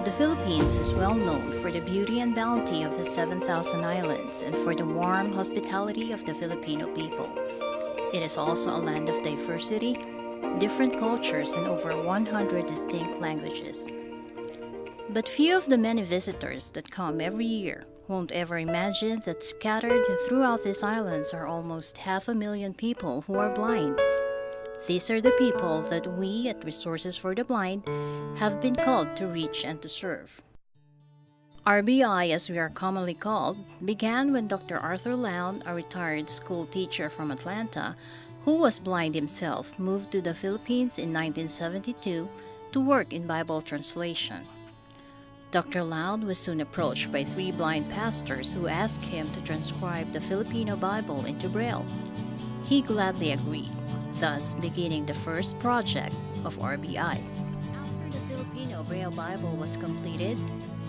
The Philippines is well known for the beauty and bounty of its 7,000 islands and for the warm hospitality of the Filipino people. It is also a land of diversity, different cultures, and over 100 distinct languages. But few of the many visitors that come every year won't ever imagine that scattered throughout these islands are almost 500,000 people who are blind. These are the people that we at Resources for the Blind have been called to reach and to serve. RBI, as we are commonly called, began when Dr. Arthur Lown, a retired school teacher from Atlanta, who was blind himself, moved to the Philippines in 1972 to work in Bible translation. Dr. Lown was soon approached by 3 blind pastors who asked him to transcribe the Filipino Bible into Braille. He gladly agreed, thus beginning the first project of RBI. After the Filipino Braille Bible was completed,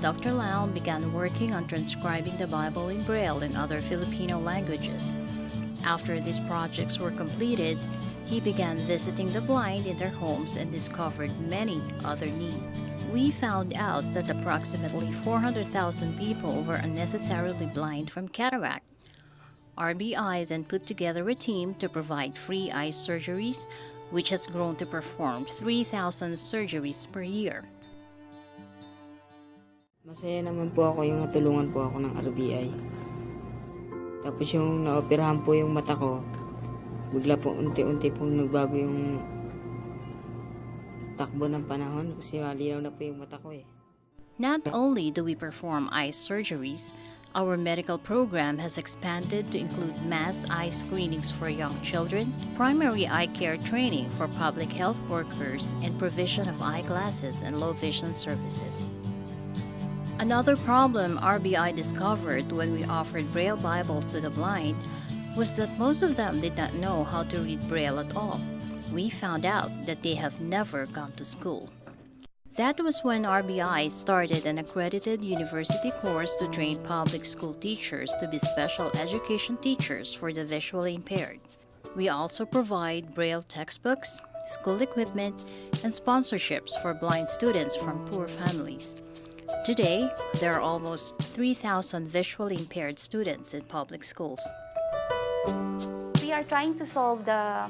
Dr. Lown began working on transcribing the Bible in Braille and other Filipino languages. After these projects were completed, he began visiting the blind in their homes and discovered many other needs. We found out that approximately 400,000 people were unnecessarily blind from cataract. RBI then put together a team to provide free eye surgeries, which has grown to perform 3,000 surgeries per year. Masaya naman po ako yung natulungan po ako ng RBI. Tapos yung naoperahan po yung mata ko, bigla po unti-unti pong nagbago yung takbo ng panahon kasi malinaw na po yung mata ko eh. Not only do we perform eye surgeries, our medical program has expanded to include mass eye screenings for young children, primary eye care training for public health workers, and provision of eyeglasses and low vision services. Another problem RBI discovered when we offered Braille Bibles to the blind was that most of them did not know how to read Braille at all. We found out that they have never gone to school. That was when RBI started an accredited university course to train public school teachers to be special education teachers for the visually impaired. We also provide Braille textbooks, school equipment, and sponsorships for blind students from poor families. Today, there are almost 3,000 visually impaired students in public schools. We are trying to solve the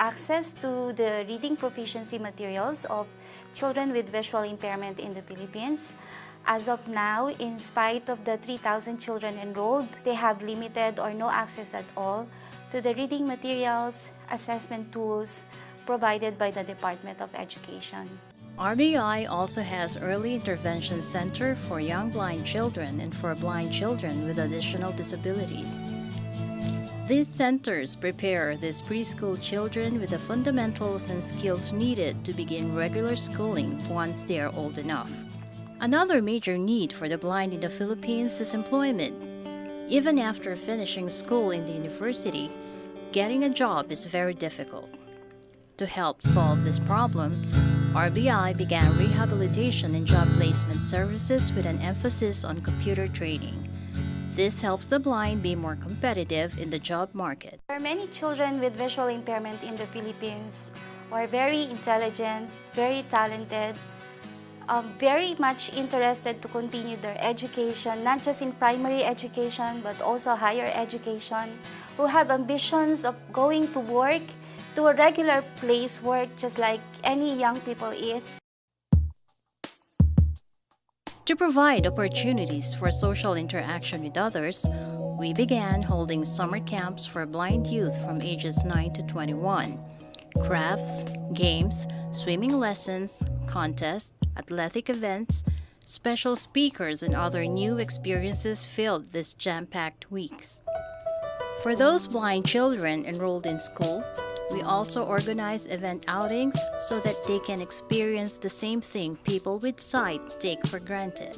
access to the reading proficiency materials of children with visual impairment in the Philippines. As of now, in spite of the 3,000 children enrolled, they have limited or no access at all to the reading materials, assessment tools provided by the Department of Education. RBI also has Early Intervention Center for young blind children and for blind children with additional disabilities. These centers prepare these preschool children with the fundamentals and skills needed to begin regular schooling once they are old enough. Another major need for the blind in the Philippines is employment. Even after finishing school in the university, getting a job is very difficult. To help solve this problem, RBI began rehabilitation and job placement services with an emphasis on computer training. This helps the blind be more competitive in the job market. There are many children with visual impairment in the Philippines who are very intelligent, very talented, very much interested to continue their education, not just in primary education, but also higher education, who have ambitions of going to work, to a regular place work, just like any young people is. To provide opportunities for social interaction with others, we began holding summer camps for blind youth from ages 9 to 21. Crafts, games, swimming lessons, contests, athletic events, special speakers, and other new experiences filled these jam-packed weeks. For those blind children enrolled in school, we also organize event outings so that they can experience the same thing people with sight take for granted.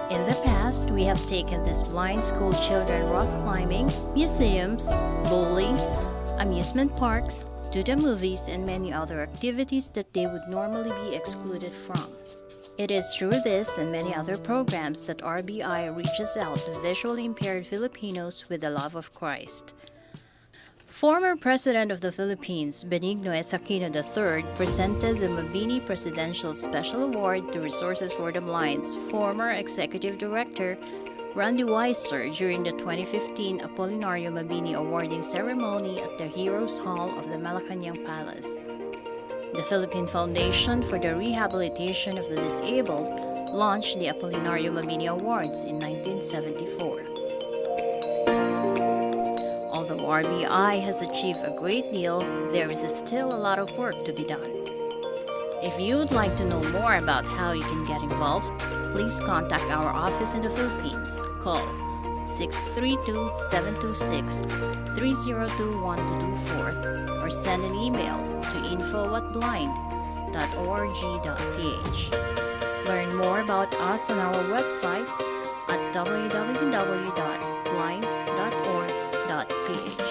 In the past, we have taken these blind school children rock climbing, museums, bowling, amusement parks, to the movies, and many other activities that they would normally be excluded from. It is through this and many other programs that RBI reaches out to visually impaired Filipinos with the love of Christ. Former President of the Philippines, Benigno S. Aquino III, presented the Mabini Presidential Special Award to Resources for the Blind's former Executive Director, Randy Weiser, during the 2015 Apolinario Mabini awarding ceremony at the Heroes Hall of the Malacanang Palace. The Philippine Foundation for the Rehabilitation of the Disabled launched the Apolinario Mabini Awards in 1974. Although RBI has achieved a great deal, there is still a lot of work to be done. If you would like to know more about how you can get involved, please contact our office in the Philippines. Call 632-726-3021-24 or send an email to info@blind.org.ph. Learn more about us on our website at www.blind.org.ph.